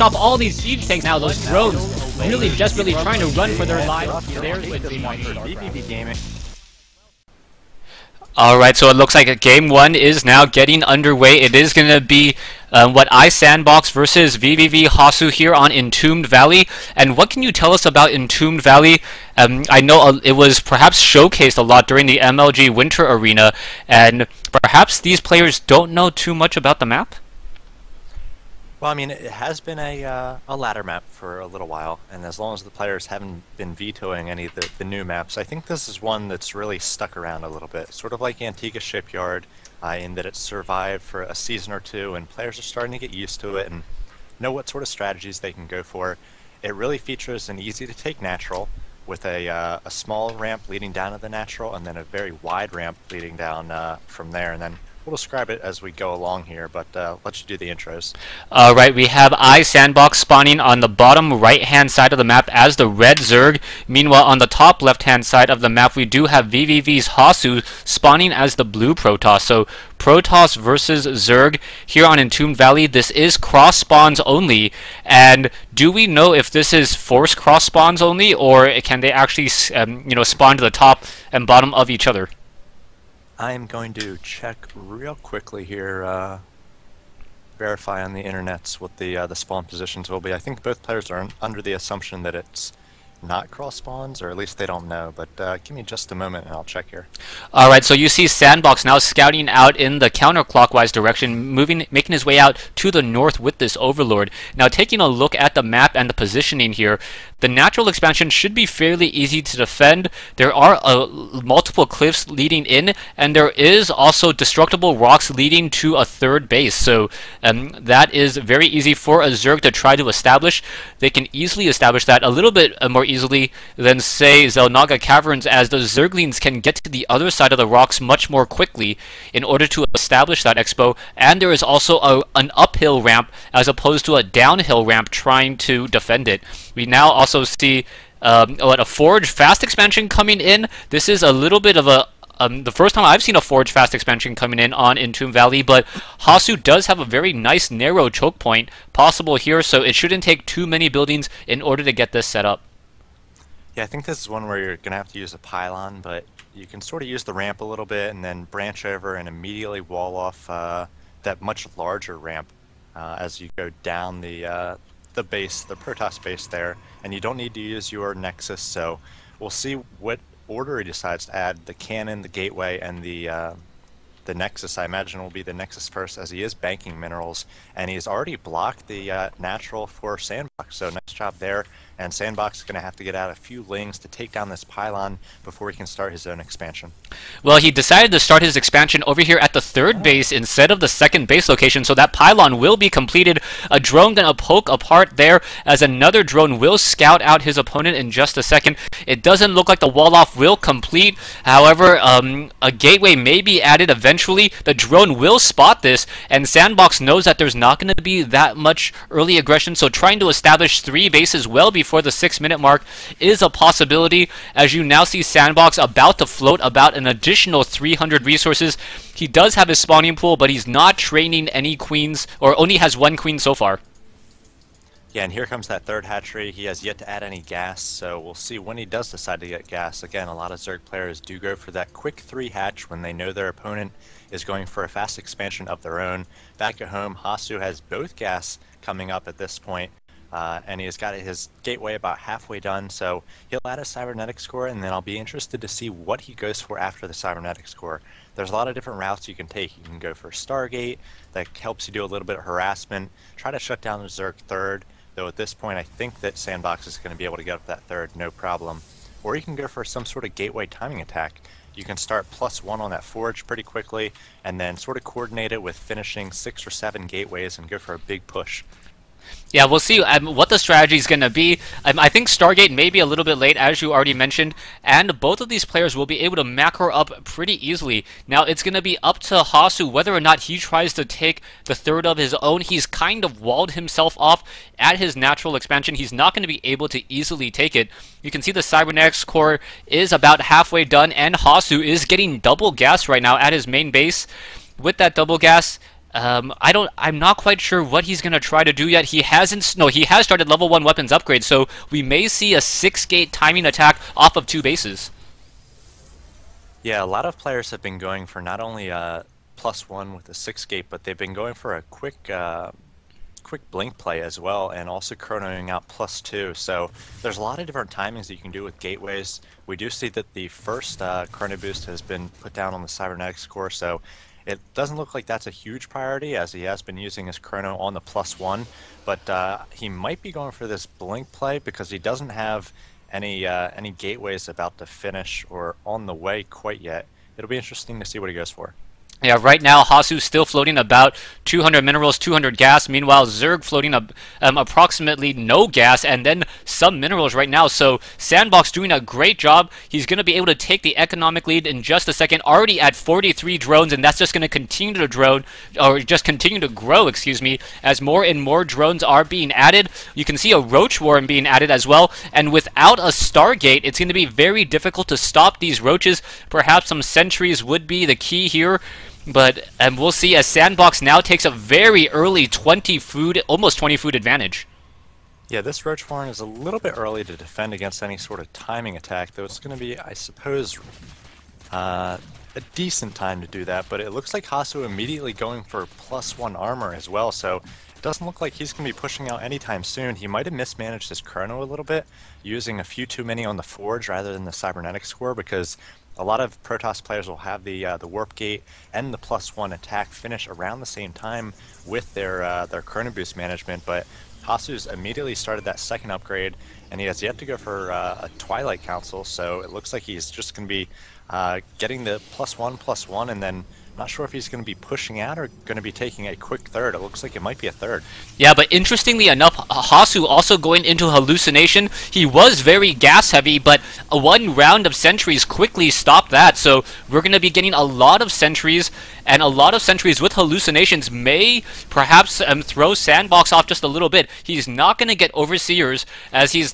chop all these siege tanks now. Those drones really desperately trying to run for their lives. There's Wednesday Night vVv gaming. Alright, so it looks like game 1 is now getting underway. It is going to be iSanddbox versus vVv Hasuu here on Entombed Valley. And what can you tell us about Entombed Valley? I know it was perhaps showcased a lot during the MLG Winter Arena, and perhaps these players don't know too much about the map? Well, I mean, it has been a ladder map for a little while, and as long as the players haven't been vetoing any of the new maps, I think this is one that's really stuck around a little bit. Sort of like Antigua Shipyard, in that it's survived for a season or two, and players are starting to get used to it and know what sort of strategies they can go for. It really features an easy-to-take natural, with a small ramp leading down to the natural, and then a very wide ramp leading down from there, and then we'll describe it as we go along here, but let's do the intros. Alright, we have iSanddbox spawning on the bottom right-hand side of the map as the red Zerg. Meanwhile, on the top left-hand side of the map, we do have vVv's Hasuu spawning as the blue Protoss. So, Protoss versus Zerg here on Entombed Valley. This is cross spawns only, and do we know if this is forced cross spawns only, or can they actually spawn to the top and bottom of each other? I'm going to check real quickly here, verify on the internets what the spawn positions will be. I think both players are under the assumption that it's not cross spawns, or at least they don't know, but give me just a moment and I'll check here. Alright, so you see Sandbox now scouting out in the counterclockwise direction, making his way out to the north with this Overlord. Now taking a look at the map and the positioning here, the natural expansion should be fairly easy to defend. There are multiple cliffs leading in, and there is also destructible rocks leading to a third base. So that is very easy for a Zerg to try to establish. They can easily establish that a little bit more easily than, say, Zelnaga Caverns, as the Zerglings can get to the other side of the rocks much more quickly in order to establish that expo. And there is also an uphill ramp as opposed to a downhill ramp trying to defend it. We now also see a Forge fast expansion coming in. This is a little bit of the first time I've seen a Forge fast expansion coming in on Entombed Valley, but Hasuu does have a very nice narrow choke point possible here, so it shouldn't take too many buildings in order to get this set up. Yeah, I think this is one where you're going to have to use a pylon, but you can sort of use the ramp a little bit and then branch over and immediately wall off that much larger ramp as you go down the base, the Protoss base there, and you don't need to use your Nexus, so we'll see what order he decides to add. The cannon, the gateway, and the Nexus. I imagine will be the Nexus first, as he is banking minerals, and he's already blocked the natural for Sandbox, so nice job there. And Sandbox is going to have to get out a few lings to take down this pylon before he can start his own expansion. Well, he decided to start his expansion over here at the third base instead of the second base location, so that pylon will be completed. A drone going to poke apart there, as another drone will scout out his opponent in just a second. It doesn't look like the wall-off will complete. However, a gateway may be added eventually. The drone will spot this, and Sandbox knows that there's not going to be that much early aggression, so trying to establish 3 bases well before the 6-minute mark is a possibility, as you now see Sandbox about to float about an additional 300 resources. He does have his spawning pool, but he's not training any queens, or only has 1 queen so far. Yeah, and here comes that third hatchery. He has yet to add any gas, so we'll see when he does decide to get gas. Again, a lot of Zerg players do go for that quick 3 hatch when they know their opponent is going for a fast expansion of their own. Back at home, Hasuu has both gas coming up at this point. And he has got his gateway about halfway done, so he'll add a cybernetics core, and then I'll be interested to see what he goes for after the cybernetics core. There's a lot of different routes you can take. You can go for Stargate, that helps you do a little bit of harassment, try to shut down the Zerg third, though at this point I think that Sandbox is going to be able to get up that third, no problem. Or you can go for some sort of gateway timing attack. You can start +1 on that Forge pretty quickly, and then sort of coordinate it with finishing 6 or 7 gateways and go for a big push. Yeah, we'll see what the strategy is going to be. I think Stargate may be a little bit late, as you already mentioned, and both of these players will be able to macro up pretty easily. Now, it's going to be up to Hasuu whether or not he tries to take the third of his own. He's kind of walled himself off at his natural expansion. He's not going to be able to easily take it. You can see the Cybernetics core is about halfway done, and Hasuu is getting double gas right now at his main base. With that double gas, I'm not quite sure what he's gonna try to do yet. He hasn't. No, he has started level 1 weapons upgrade, so we may see a 6-gate timing attack off of 2 bases. Yeah, a lot of players have been going for not only a +1 with a 6-gate, but they've been going for a quick blink play as well, and also chronoing out +2. So there's a lot of different timings that you can do with gateways. We do see that the first chrono boost has been put down on the cybernetics core, so it doesn't look like that's a huge priority, as he has been using his chrono on the +1, but he might be going for this blink play because he doesn't have any gateways about to finish or on the way quite yet. It'll be interesting to see what he goes for. Yeah, right now Hasuu still floating about 200 minerals, 200 gas. Meanwhile, Zerg floating approximately no gas and then some minerals right now. So iSanddbox doing a great job. He's going to be able to take the economic lead in just a second. Already at 43 drones, and that's just going to continue to grow, excuse me, as more and more drones are being added. You can see a Roach Warren being added as well. And without a Stargate, it's going to be very difficult to stop these roaches. Perhaps some sentries would be the key here. But we'll see as iSanddbox now takes a very early almost 20 food advantage. Yeah, this Roach Warren is a little bit early to defend against any sort of timing attack, though it's going to be, I suppose, a decent time to do that. But it looks like Hasuu immediately going for +1 armor as well, so it doesn't look like he's going to be pushing out anytime soon. He might have mismanaged his chrono a little bit, using a few too many on the forge rather than the cybernetics core, because a lot of Protoss players will have the warp gate and the +1 attack finish around the same time with their chrono boost management, but Hasu's immediately started that second upgrade, and he has yet to go for a Twilight Council, so it looks like he's just going to be getting the +1/+1, and then not sure if he's going to be pushing out or going to be taking a quick third. It looks like it might be a third. Yeah, but interestingly enough, Hasuu also going into hallucination. He was very gas heavy, but one round of sentries quickly stopped that. So we're going to be getting a lot of sentries, and a lot of sentries with hallucinations may perhaps throw iSanddbox off just a little bit. He's not going to get overseers, as he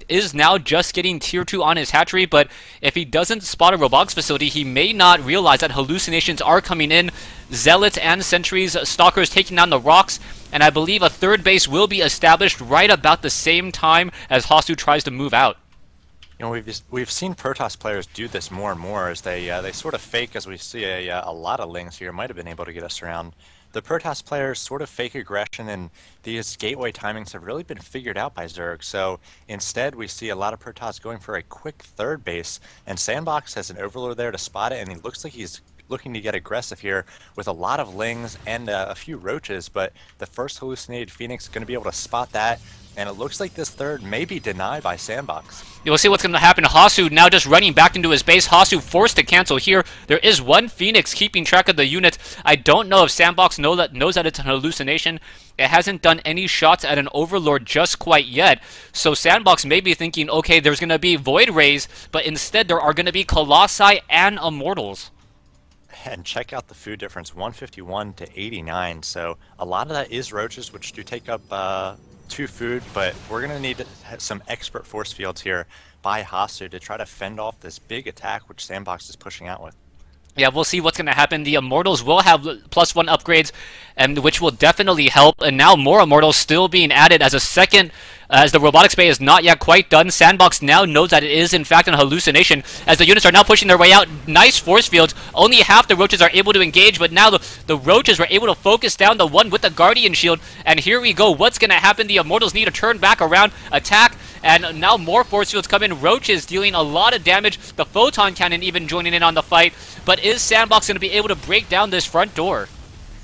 is now just getting tier 2 on his hatchery, but if he doesn't spot a robotics facility, he may not realize that hallucinations are coming in. Zealots and sentries, stalkers taking down the rocks, and I believe a third base will be established right about the same time as Hasuu tries to move out. You know, we've seen Protoss players do this more and more as they sort of fake, as we see a lot of Lings here might have been able to get us around. The Protoss players sort of fake aggression, and these gateway timings have really been figured out by Zerg. So instead, we see a lot of Protoss going for a quick third base, and iSanddbox has an Overlord there to spot it, and he looks like he's looking to get aggressive here with a lot of Lings and a few Roaches, but the first hallucinated Phoenix is going to be able to spot that, and it looks like this third may be denied by iSanddbox. We'll see what's going to happen. Hasuu now just running back into his base. Hasuu forced to cancel here. There is one Phoenix keeping track of the units. I don't know if iSanddbox knows that it's an hallucination. It hasn't done any shots at an Overlord just quite yet. So iSanddbox may be thinking, okay, there's going to be Void Rays, but instead there are going to be Colossi and Immortals. And check out the food difference, 151 to 89. So a lot of that is Roaches, which do take up 2 food, but we're going to need some expert force fields here by Hasuu to try to fend off this big attack which iSanddbox is pushing out with. Yeah, we'll see what's going to happen. The Immortals will have +1 upgrades, and which will definitely help. And now more Immortals still being added as a second, as the robotics bay is not yet quite done. iSanddbox now knows that it is in fact an hallucination, as the units are now pushing their way out. Nice force fields. Only half the Roaches are able to engage, but now the Roaches were able to focus down the one with the Guardian Shield. And here we go. What's going to happen? The Immortals need to turn back around, attack, and now more force fields come in. Roaches dealing a lot of damage. The Photon Cannon even joining in on the fight. But is iSanddbox going to be able to break down this front door?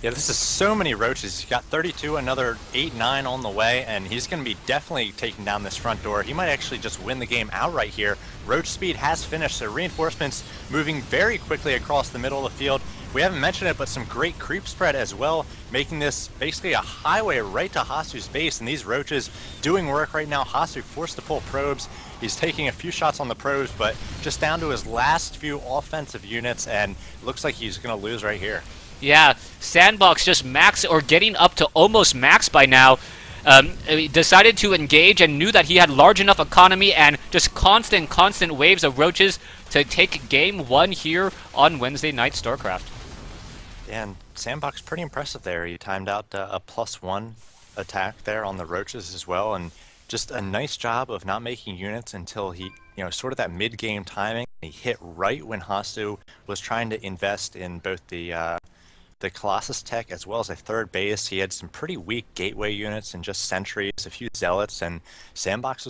Yeah, this is so many Roaches. He's got 32, another 8, 9 on the way, and he's going to be definitely taking down this front door. He might actually just win the game outright here. Roach speed has finished, so reinforcements moving very quickly across the middle of the field. We haven't mentioned it, but some great creep spread as well, making this basically a highway right to Hasu's base, and these Roaches doing work right now. Hasuu forced to pull probes. He's taking a few shots on the probes, but just down to his last few offensive units, and it looks like he's going to lose right here. Yeah, iSanddbox just max, or getting up to almost max by now. Decided to engage and knew that he had large enough economy and just constant waves of Roaches to take game 1 here on Wednesday Night Starcraft. And iSanddbox pretty impressive there. He timed out a +1 attack there on the roaches as well, and just a nice job of not making units until he, sort of that mid-game timing. He hit right when Hasuu was trying to invest in both the Colossus tech as well as a third base. He had some pretty weak gateway units and just sentries, a few zealots, and iSanddbox was